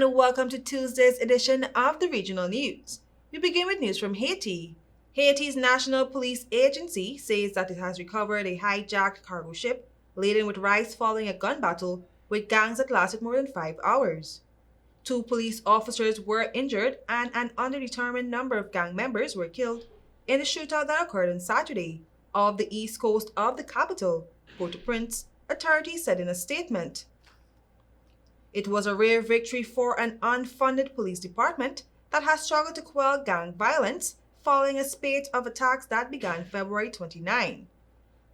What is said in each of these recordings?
and welcome to Tuesday's edition of the Regional News. We begin with news from Haiti. Haiti's National Police Agency says that it has recovered a hijacked cargo ship laden with rice following a gun battle with gangs that lasted more than 5 hours. 2 police officers were injured and an undetermined number of gang members were killed in the shootout that occurred on Saturday off the east coast of the capital, Port-au-Prince, authorities said in a statement. It was a rare victory for an unfunded police department that has struggled to quell gang violence following a spate of attacks that began February 29.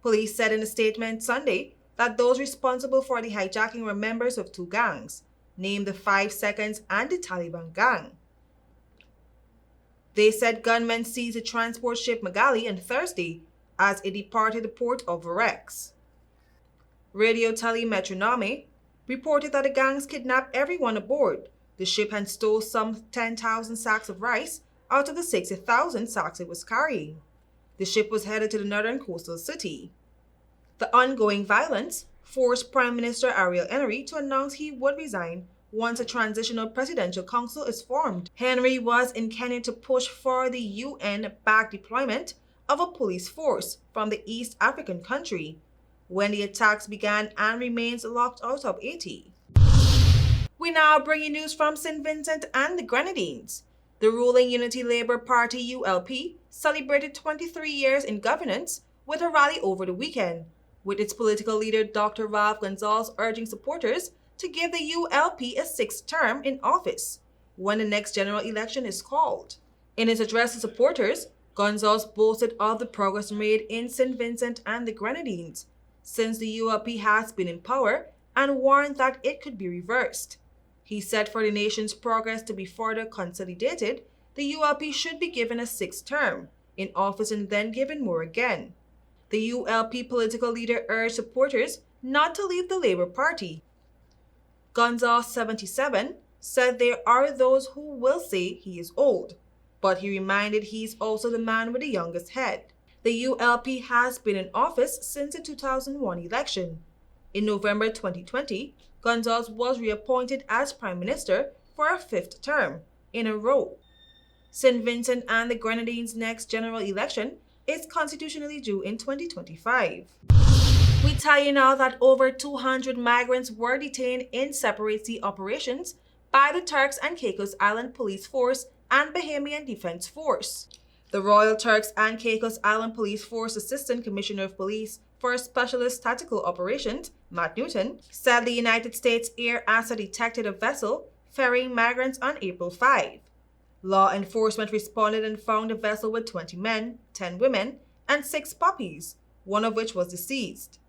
Police said in a statement Sunday that those responsible for the hijacking were members of 2 gangs, named the 5 Seconds and the Taliban gang. They said gunmen seized the transport ship Magali on Thursday as it departed the port of Varex. Radio Telemetronome reported that the gangs kidnapped everyone aboard the ship and stole some 10,000 sacks of rice out of the 60,000 sacks it was carrying. The ship was headed to the northern coastal city. The ongoing violence forced Prime Minister Ariel Henry to announce he would resign once a transitional presidential council is formed. Henry was intending to push for the UN-backed deployment of a police force from the East African country when the attacks began and remains locked out of Haiti. We now bring you news from St. Vincent and the Grenadines. The ruling Unity Labour Party ULP celebrated 23 years in governance with a rally over the weekend, with its political leader Dr. Ralph Gonsalves urging supporters to give the ULP a 6th term in office when the next general election is called. In his address to supporters, Gonsalves boasted of the progress made in St. Vincent and the Grenadines since the ULP has been in power and warned that it could be reversed. He said for the nation's progress to be further consolidated, the ULP should be given a 6th term in office and then given more again. The ULP political leader urged supporters not to leave the Labour Party. Gonsalves, 77, said there are those who will say he is old, but he reminded he's also the man with the youngest head. The ULP has been in office since the 2001 election. In November 2020, Gonsalves was reappointed as Prime Minister for a 5th term in a row. St. Vincent and the Grenadines' next general election is constitutionally due in 2025. We tell you now that over 200 migrants were detained in separate sea operations by the Turks and Caicos Island Police Force and Bahamian Defense Force. The Royal Turks and Caicos Island Police Force Assistant Commissioner of Police for Specialist Tactical Operations, Matt Newton, said the United States Air Asset detected a vessel ferrying migrants on April 5. Law enforcement responded and found a vessel with 20 men, 10 women, and 6 puppies, one of which was deceased.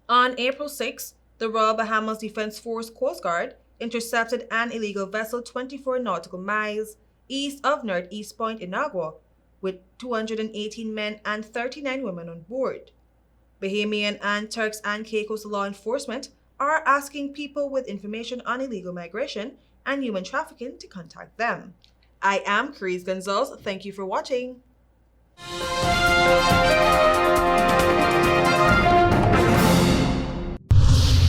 On April 6, the Royal Bahamas Defense Force Coast Guard intercepted an illegal vessel 24 nautical miles east of Northeast Point in Agua, with 218 men and 39 women on board. Bahamian and Turks and Caicos law enforcement are asking people with information on illegal migration and human trafficking to contact them. I am KERESE Gonzalez. Thank you for watching.